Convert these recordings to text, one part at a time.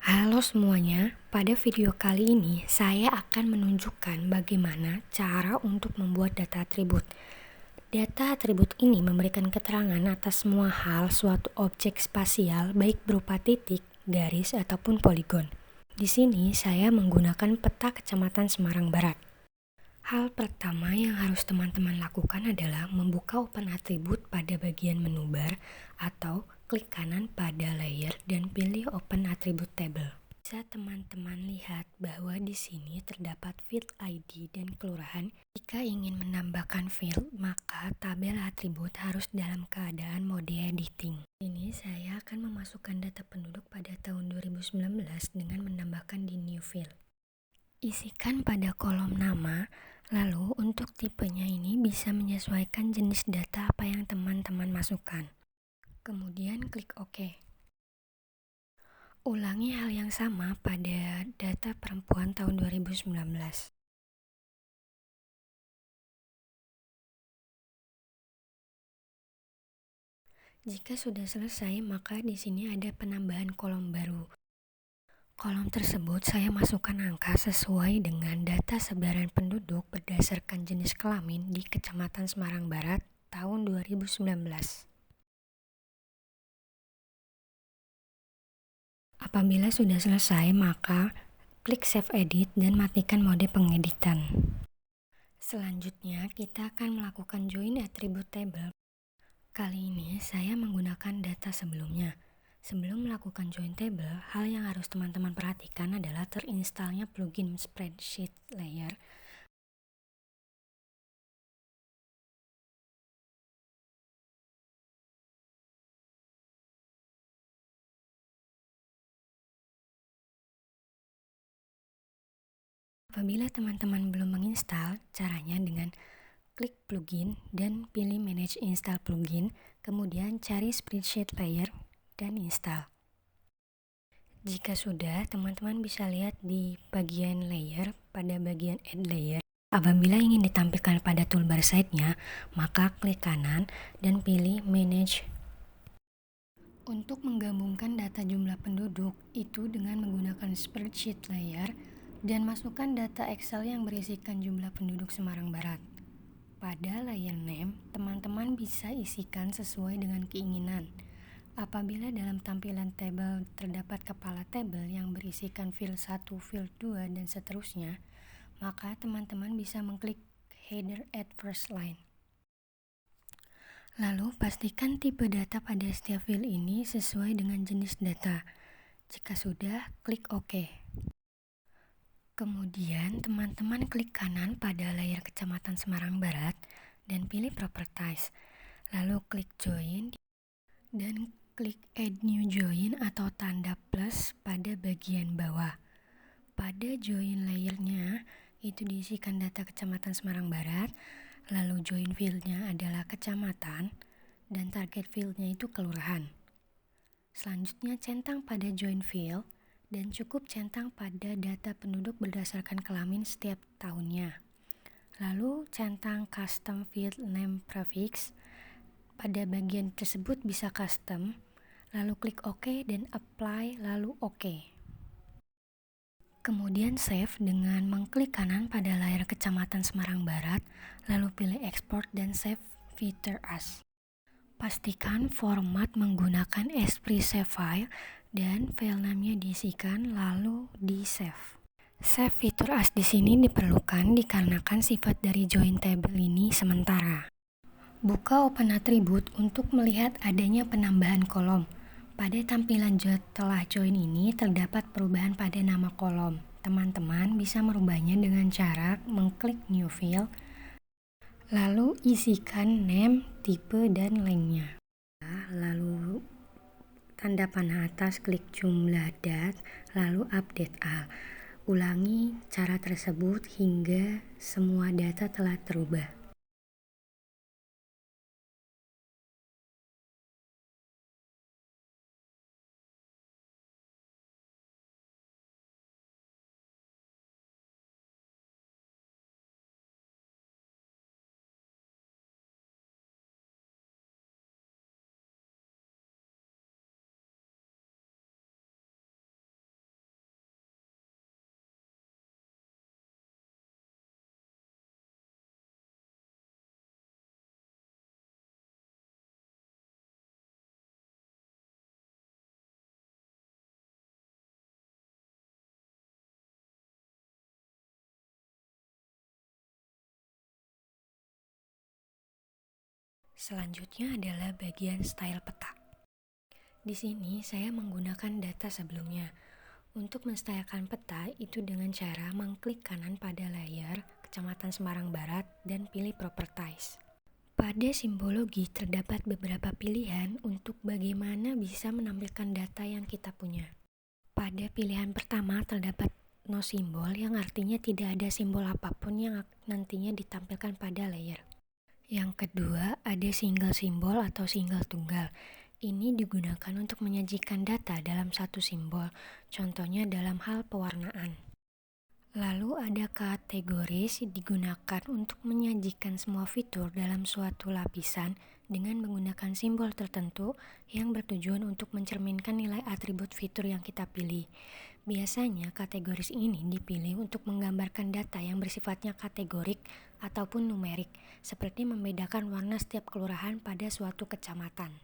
Halo semuanya, pada video kali ini saya akan menunjukkan bagaimana cara untuk membuat data atribut. Data atribut ini memberikan keterangan atas semua hal suatu objek spasial baik berupa titik, garis, ataupun poligon. Di sini saya menggunakan peta Kecamatan Semarang Barat. Hal pertama yang harus teman-teman lakukan adalah membuka Open Attribute pada bagian menu bar atau klik kanan pada layer dan pilih Open Attribute Table. Bisa teman-teman lihat bahwa di sini terdapat field ID dan kelurahan. Jika ingin menambahkan field, maka tabel atribut harus dalam keadaan mode editing. Ini saya akan memasukkan data penduduk pada tahun 2019 dengan menambahkan di new field. Isikan pada kolom nama, lalu untuk tipenya ini bisa menyesuaikan jenis data apa yang teman-teman masukkan. Kemudian klik OK. Ulangi hal yang sama pada data perempuan tahun 2019. Jika sudah selesai, maka di sini ada penambahan kolom baru. Kolom tersebut saya masukkan angka sesuai dengan data sebaran penduduk berdasarkan jenis kelamin di Kecamatan Semarang Barat tahun 2019. Apabila sudah selesai, maka klik Save Edit dan matikan mode pengeditan. Selanjutnya, kita akan melakukan Join Attribute Table. Kali ini saya menggunakan data sebelumnya. Sebelum melakukan Join Table, hal yang harus teman-teman perhatikan adalah terinstalnya plugin Spreadsheet Layer. Apabila teman-teman belum menginstal, caranya dengan klik plugin dan pilih Manage Install Plugin, kemudian cari Spreadsheet Layer dan install. Jika sudah, teman-teman bisa lihat di bagian layer pada bagian Add Layer. Apabila ingin ditampilkan pada toolbar side-nya, maka klik kanan dan pilih Manage. Untuk menggabungkan data jumlah penduduk itu dengan menggunakan Spreadsheet Layer dan masukkan data Excel yang berisikan jumlah penduduk Semarang Barat. Pada layer name, teman-teman bisa isikan sesuai dengan keinginan. Apabila dalam tampilan tabel terdapat kepala tabel yang berisikan field 1, field 2, dan seterusnya, maka teman-teman bisa mengklik Header Add First Line. Lalu, pastikan tipe data pada setiap field ini sesuai dengan jenis data. Jika sudah, klik OK. Kemudian, teman-teman klik kanan pada layar Kecamatan Semarang Barat dan pilih Properties. Lalu klik Join dan klik Add New Join atau tanda plus pada bagian bawah. Pada join layernya, itu diisikan data Kecamatan Semarang Barat, lalu join fieldnya adalah kecamatan, dan target fieldnya itu kelurahan. Selanjutnya centang pada join field, dan cukup centang pada data penduduk berdasarkan kelamin setiap tahunnya. Lalu centang custom field name prefix. Pada bagian tersebut bisa custom, lalu klik OK dan apply, lalu OK. Kemudian save dengan mengklik kanan pada layar Kecamatan Semarang Barat, lalu pilih export dan save feature as. Pastikan format menggunakan Esprit Save File dan file name-nya diisikan lalu di save. Save feature as di sini diperlukan dikarenakan sifat dari join table ini sementara. Buka Open Attribute untuk melihat adanya penambahan kolom. Pada tampilan setelah join ini terdapat perubahan pada nama kolom. Teman-teman bisa merubahnya dengan cara mengklik New Field, lalu isikan name, tipe, dan length-nya. Lalu tanda panah atas klik jumlah dat, lalu update all. Ulangi cara tersebut hingga semua data telah terubah. Selanjutnya adalah bagian style peta. Di sini saya menggunakan data sebelumnya. Untuk menstylekan peta itu dengan cara mengklik kanan pada layer Kecamatan Semarang Barat dan pilih Properties. Pada simbologi terdapat beberapa pilihan untuk bagaimana bisa menampilkan data yang kita punya. Pada pilihan pertama terdapat no simbol yang artinya tidak ada simbol apapun yang nantinya ditampilkan pada layer. Yang kedua ada single simbol atau single tunggal. Ini digunakan untuk menyajikan data dalam satu simbol, contohnya dalam hal pewarnaan. Lalu ada kategoris digunakan untuk menyajikan semua fitur dalam suatu lapisan dengan menggunakan simbol tertentu yang bertujuan untuk mencerminkan nilai atribut fitur yang kita pilih. Biasanya kategoris ini dipilih untuk menggambarkan data yang bersifatnya kategorik ataupun numerik, seperti membedakan warna setiap kelurahan pada suatu kecamatan.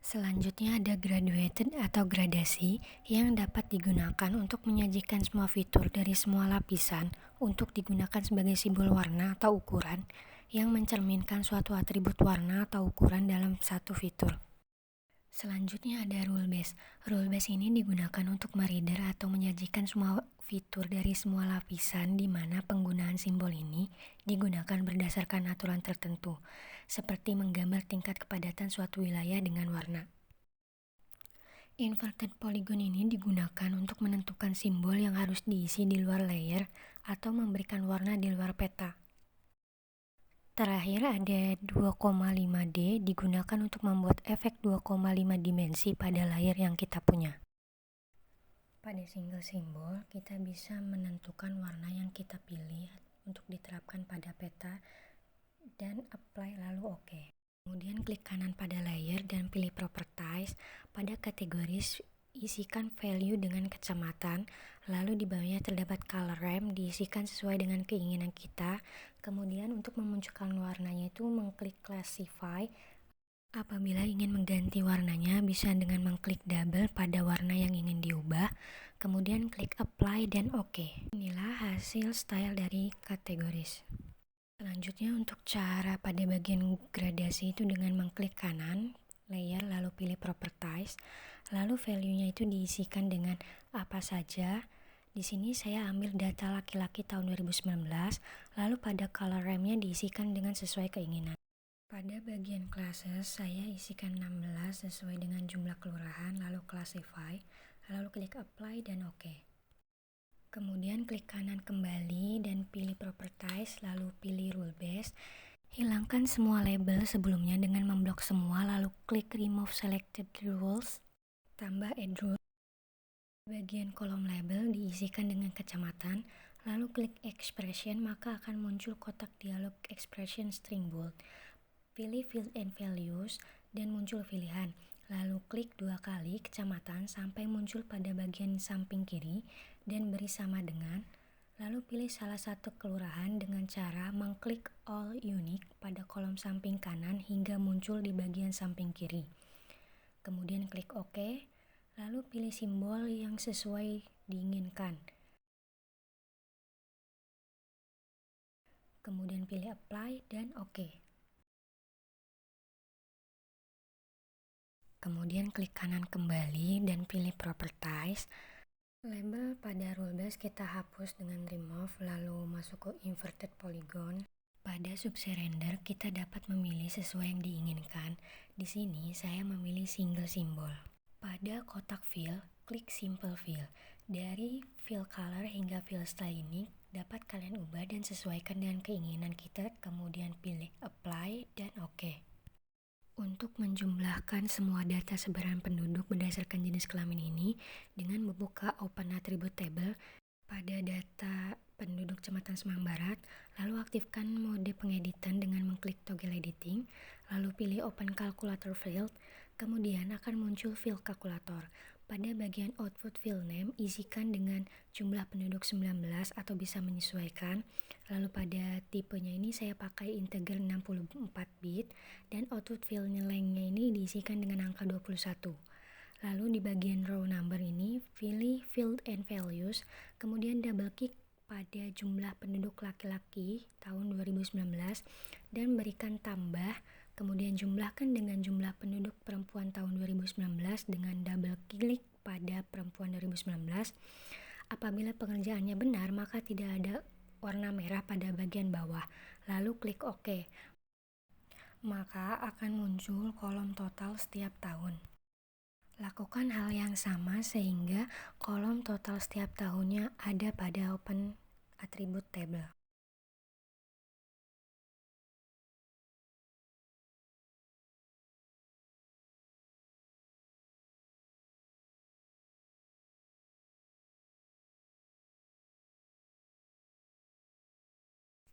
Selanjutnya ada graduated atau gradasi yang dapat digunakan untuk menyajikan semua fitur dari semua lapisan untuk digunakan sebagai simbol warna atau ukuran yang mencerminkan suatu atribut warna atau ukuran dalam satu fitur. Selanjutnya ada rule base. Rule base ini digunakan untuk mereader atau menyajikan semua fitur dari semua lapisan di mana penggunaan simbol ini digunakan berdasarkan aturan tertentu, seperti menggambar tingkat kepadatan suatu wilayah dengan warna. Inverted polygon ini digunakan untuk menentukan simbol yang harus diisi di luar layer atau memberikan warna di luar peta. Terakhir ada 2,5D digunakan untuk membuat efek 2,5 dimensi pada layar yang kita punya. Pada single simbol, kita bisa menentukan warna yang kita pilih untuk diterapkan pada peta dan apply lalu OK. Kemudian klik kanan pada layer dan pilih properties. Pada kategoris isikan value dengan kecamatan, lalu di bawahnya terdapat color ramp diisikan sesuai dengan keinginan kita. Kemudian untuk memunculkan warnanya itu mengklik classify. Apabila ingin mengganti warnanya bisa dengan mengklik double pada warna yang ingin diubah, kemudian klik apply dan OK. Inilah hasil style dari kategoris. Selanjutnya untuk cara pada bagian gradasi itu dengan mengklik kanan layer lalu pilih properties, lalu value-nya itu diisikan dengan apa saja. Di sini saya ambil data laki-laki tahun 2019, lalu pada color ramp-nya diisikan dengan sesuai keinginan. Pada bagian classes saya isikan 16 sesuai dengan jumlah kelurahan, lalu classify, lalu klik apply dan OK. Kemudian klik kanan kembali dan pilih properties, lalu pilih rule base. Hilangkan semua label sebelumnya dengan memblok semua, lalu klik remove selected rules, tambah add rule. Bagian kolom label diisikan dengan kecamatan, lalu klik expression, maka akan muncul kotak dialog expression string bold. Pilih field and values dan muncul pilihan, lalu klik 2 kali kecamatan sampai muncul pada bagian samping kiri dan beri sama dengan. Lalu pilih salah satu kelurahan dengan cara mengklik all unique pada kolom samping kanan hingga muncul di bagian samping kiri. Kemudian klik OK, lalu pilih simbol yang sesuai diinginkan. Kemudian pilih apply dan OK. Kemudian klik kanan kembali dan pilih properties. Label pada rule base kita hapus dengan remove lalu masuk ke inverted polygon. Pada subset render kita dapat memilih sesuai yang diinginkan. Di sini saya memilih single simbol. Pada kotak fill, klik simple fill. Dari fill color hingga fill style ini dapat kalian ubah dan sesuaikan dengan keinginan kita, kemudian pilih apply dan OK. Untuk menjumlahkan semua data sebaran penduduk berdasarkan jenis kelamin ini dengan membuka Open Attribute Table pada data penduduk Kecamatan Semarang Barat, lalu aktifkan mode pengeditan dengan mengklik toggle editing, lalu pilih Open Calculator Field, kemudian akan muncul field kalkulator. Pada bagian output field name, isikan dengan jumlah penduduk 19 atau bisa menyesuaikan. Lalu pada tipenya ini saya pakai integer 64 bit dan output field nilainya ini diisikan dengan angka 21. Lalu di bagian row number ini pilih field and values, kemudian double klik pada jumlah penduduk laki-laki tahun 2019 dan berikan tambah, Kemudian jumlahkan dengan jumlah penduduk perempuan tahun 2019 dengan double klik pada perempuan 2019. Apabila pengerjaannya benar, maka tidak ada warna merah pada bagian bawah. Lalu klik OK. Maka akan muncul kolom total setiap tahun. Lakukan hal yang sama sehingga kolom total setiap tahunnya ada pada Open Attribute Table.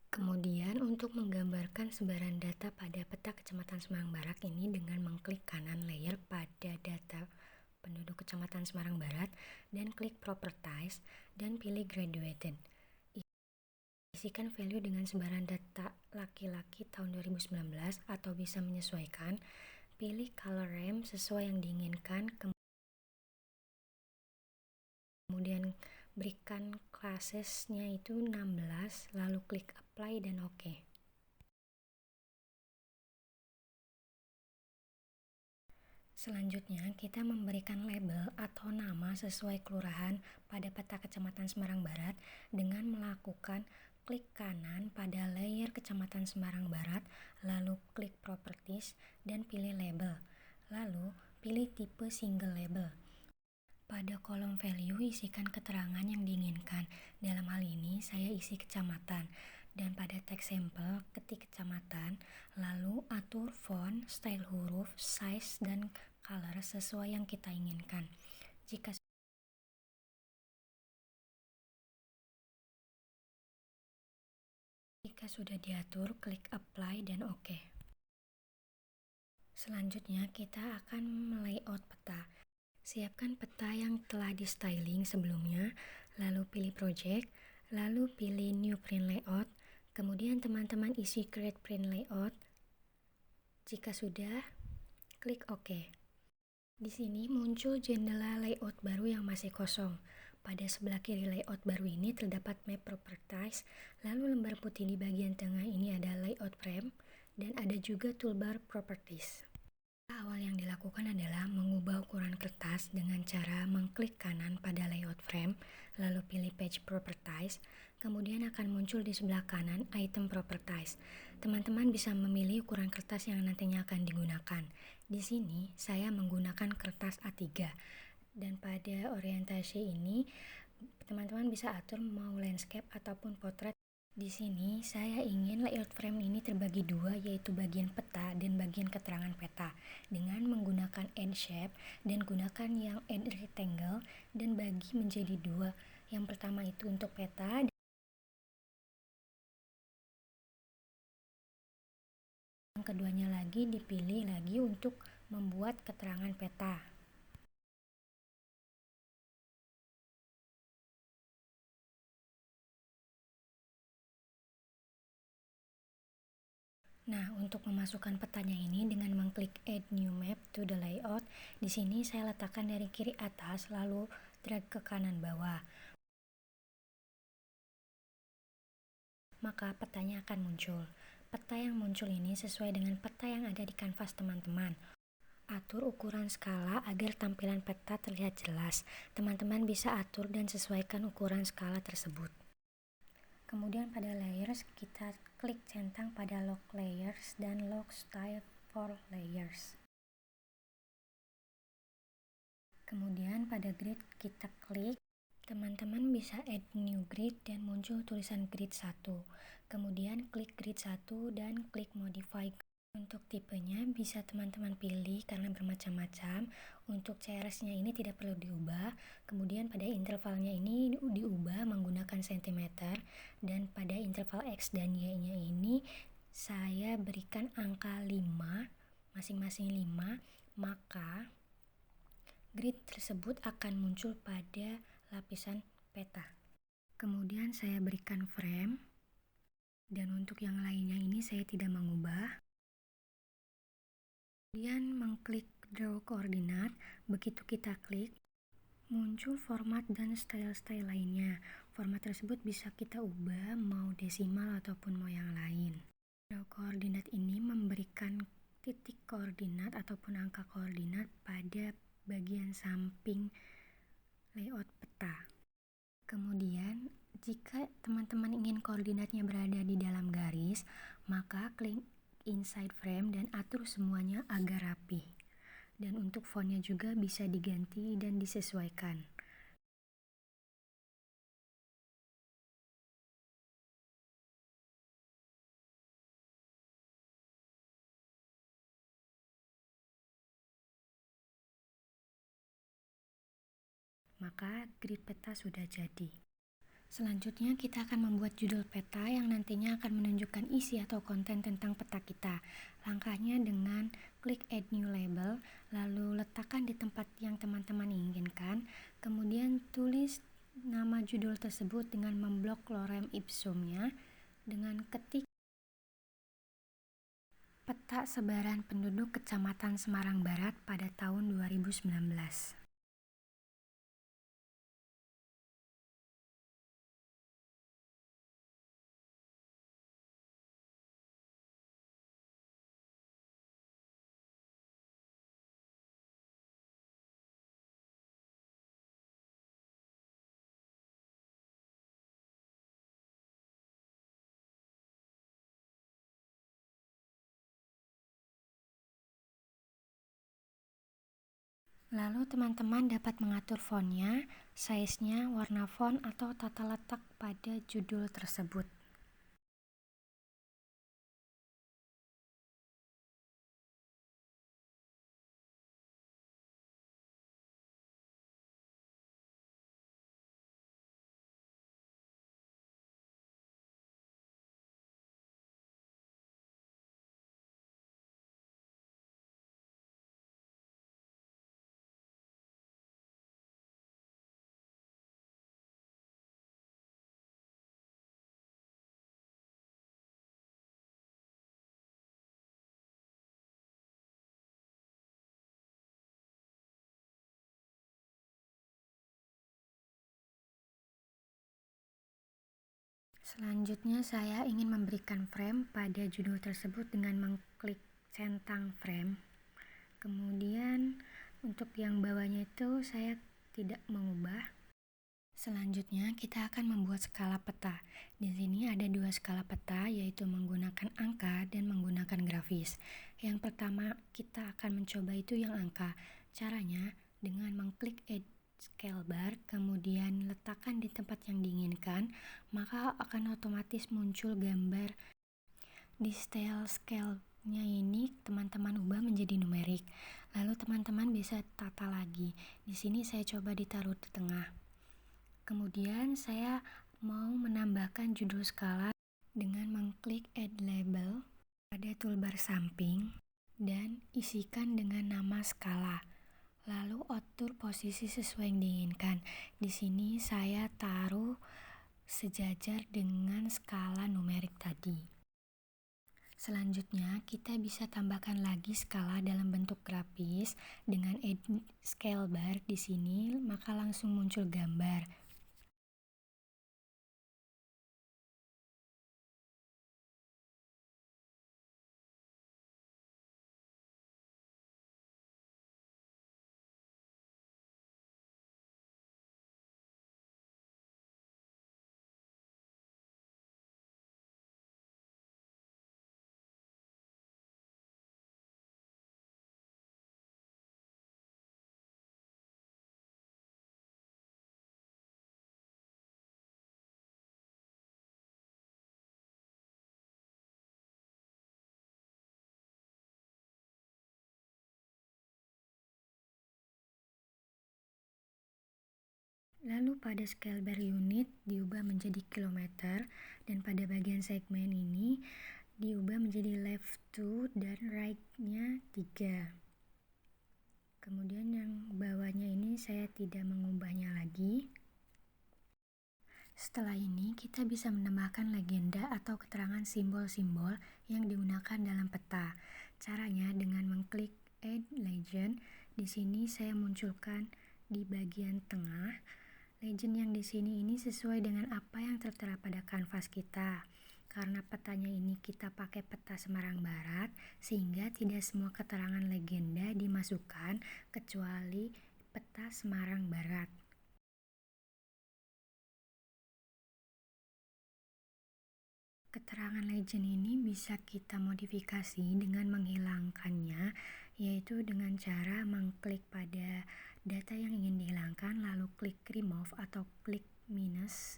Kemudian untuk menggambarkan sebaran data pada peta Kecamatan Semarang Barat ini dengan mengklik kanan layer pada data penduduk Kecamatan Semarang Barat dan klik Properties dan pilih Graduated. Isikan value dengan sebaran data laki-laki tahun 2019 atau bisa menyesuaikan. Pilih color ramp sesuai yang diinginkan. Kemudian berikan classes-nya itu 16, lalu klik apply dan OK. Selanjutnya, kita memberikan label atau nama sesuai kelurahan pada peta Kecamatan Semarang Barat dengan melakukan klik kanan pada layer Kecamatan Semarang Barat, lalu klik Properties dan pilih label. Lalu, pilih tipe single label. Pada kolom value, isikan keterangan yang diinginkan. Dalam hal ini, saya isi kecamatan. Dan pada teks sampel, ketik kecamatan, lalu atur font, style huruf, size, dan color sesuai yang kita inginkan. Jika sudah diatur, klik apply dan OK. Selanjutnya, kita akan melayout peta. Siapkan peta yang telah di styling sebelumnya, lalu pilih project, lalu pilih new print layout, kemudian teman-teman isi create print layout. Jika sudah, klik OK. Di sini muncul jendela layout baru yang masih kosong. Pada sebelah kiri layout baru ini terdapat map properties, lalu lembar putih di bagian tengah ini ada layout frame, dan ada juga toolbar properties. Awal yang dilakukan adalah mengubah ukuran kertas dengan cara mengklik kanan pada layout frame, lalu pilih page properties, kemudian akan muncul di sebelah kanan item properties. Teman-teman bisa memilih ukuran kertas yang nantinya akan digunakan. Di sini saya menggunakan kertas A3, dan pada orientasi ini teman-teman bisa atur mau landscape ataupun potret. Di sini saya ingin layout frame ini terbagi dua, yaitu bagian peta dan bagian keterangan peta, dengan menggunakan end shape dan gunakan yang end rectangle dan bagi menjadi dua. Yang pertama itu untuk peta, yang keduanya lagi dipilih lagi untuk membuat keterangan peta. Nah, untuk memasukkan petanya ini dengan mengklik Add New Map to the Layout, di sini saya letakkan dari kiri atas lalu drag ke kanan bawah. Maka petanya akan muncul. Peta yang muncul ini sesuai dengan peta yang ada di kanvas teman-teman. Atur ukuran skala agar tampilan peta terlihat jelas. Teman-teman bisa atur dan sesuaikan ukuran skala tersebut. Kemudian pada layers, kita klik centang pada lock layers dan lock style for layers. Kemudian pada grid kita klik, teman-teman bisa add new grid dan muncul tulisan grid 1. Kemudian klik grid 1 dan klik modify. Untuk tipenya bisa teman-teman pilih karena bermacam-macam. Untuk CRS-nya ini tidak perlu diubah. Kemudian pada intervalnya ini diubah menggunakan cm, dan pada interval X dan Y-nya ini saya berikan angka 5, masing-masing 5, maka grid tersebut akan muncul pada lapisan peta. Kemudian saya berikan frame, dan untuk yang lainnya ini saya tidak mengubah. Kemudian mengklik draw koordinat, begitu kita klik, muncul format dan style-style lainnya. Format tersebut bisa kita ubah mau desimal ataupun mau yang lain. Draw koordinat ini memberikan titik koordinat ataupun angka koordinat pada bagian samping layout peta. Kemudian, jika teman-teman ingin koordinatnya berada di dalam garis, maka klik inside frame dan atur semuanya agar rapi. Dan untuk fontnya juga bisa diganti dan disesuaikan. Maka grid peta sudah jadi. Selanjutnya kita akan membuat judul peta yang nantinya akan menunjukkan isi atau konten tentang peta kita. Langkahnya dengan klik add new label, lalu letakkan di tempat yang teman-teman inginkan, kemudian tulis nama judul tersebut dengan memblok lorem ipsumnya dengan ketik peta sebaran penduduk Kecamatan Semarang Barat pada tahun 2019. Lalu teman-teman dapat mengatur fontnya, size-nya, warna font, atau tata letak pada judul tersebut. Selanjutnya saya ingin memberikan frame pada judul tersebut dengan mengklik centang frame. Kemudian untuk yang bawahnya itu saya tidak mengubah. Selanjutnya kita akan membuat skala peta. Di sini ada dua skala peta, yaitu menggunakan angka dan menggunakan grafis. Yang pertama kita akan mencoba itu yang angka. Caranya dengan mengklik add scale bar, kemudian letakkan di tempat yang diinginkan, maka akan otomatis muncul gambar. Di style scale-nya ini teman-teman ubah menjadi numerik. Lalu teman-teman bisa tata lagi. Di sini saya coba ditaruh di tengah. Kemudian saya mau menambahkan judul skala dengan mengklik add label pada toolbar samping dan isikan dengan nama skala. Lalu atur posisi sesuai yang diinginkan. Di sini saya taruh sejajar dengan skala numerik tadi. Selanjutnya kita bisa tambahkan lagi skala dalam bentuk grafis dengan add scale bar di sini, maka langsung muncul gambar. Lalu pada scale bar unit diubah menjadi kilometer, dan pada bagian segmen ini diubah menjadi left 2 dan right-nya 3. Kemudian yang bawahnya ini saya tidak mengubahnya lagi. Setelah ini kita bisa menambahkan legenda atau keterangan simbol-simbol yang digunakan dalam peta. Caranya dengan mengklik add legend. Di sini saya munculkan di bagian tengah. Legend yang di sini ini sesuai dengan apa yang tertera pada kanvas kita. Karena petanya ini kita pakai peta Semarang Barat, sehingga tidak semua keterangan legenda dimasukkan kecuali peta Semarang Barat. Keterangan legend ini bisa kita modifikasi dengan menghilangkannya, yaitu dengan cara mengklik pada data yang ingin dihilangkan, lalu klik remove atau klik minus.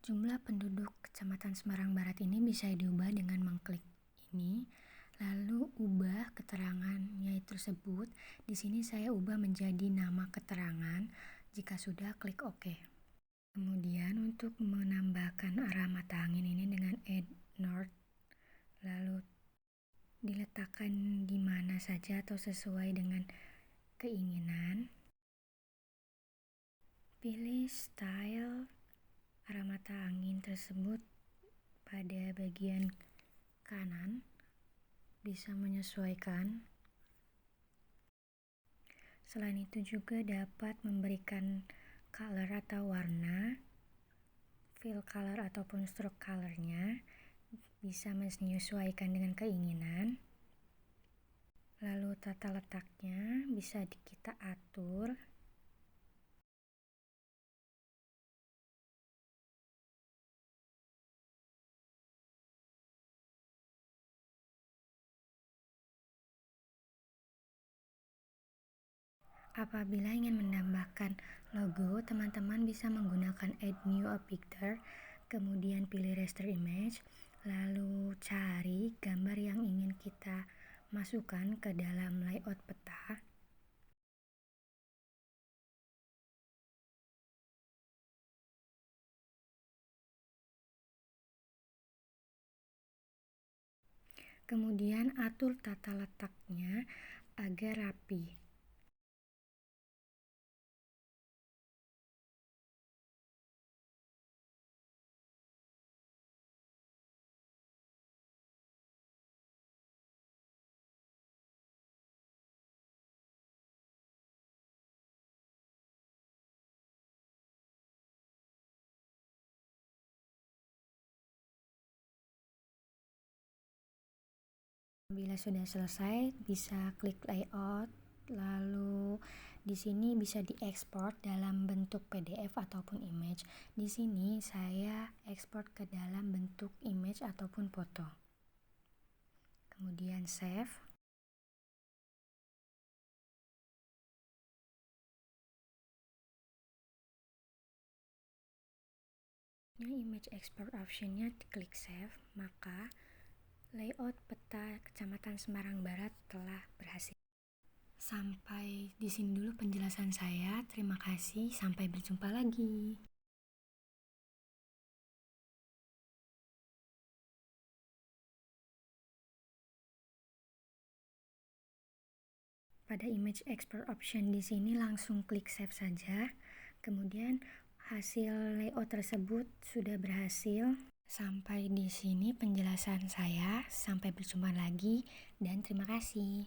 Jumlah penduduk Kecamatan Semarang Barat ini bisa diubah dengan mengklik ini, lalu ubah keterangannya tersebut. Di sini saya ubah menjadi nama keterangan. Jika sudah, klik OK. Kemudian untuk menambahkan arah mata angin ini dengan add north, lalu diletakkan di mana saja atau sesuai dengan keinginan. Pilih style arah mata angin tersebut pada bagian kanan, bisa menyesuaikan. Selain itu juga dapat memberikan color atau warna, fill color ataupun stroke colornya, bisa menyesuaikan dengan keinginan. Lalu tata letaknya bisa kita atur. Apabila ingin menambahkan logo, teman-teman bisa menggunakan add new a picture, kemudian pilih raster image, lalu cari gambar yang ingin kita masukkan ke dalam layout peta. Kemudian atur tata letaknya agar rapi. Bila sudah selesai, bisa klik layout, lalu di sini bisa diekspor dalam bentuk PDF ataupun image. Di sini saya ekspor ke dalam bentuk image ataupun foto. Kemudian save. Image export optionnya klik save, maka layout peta Kecamatan Semarang Barat telah berhasil. Sampai di sini dulu penjelasan saya. Terima kasih, sampai berjumpa lagi. Pada image export option di sini langsung klik save saja. Kemudian hasil layout tersebut sudah berhasil. Sampai di sini penjelasan saya. Sampai berjumpa lagi dan terima kasih.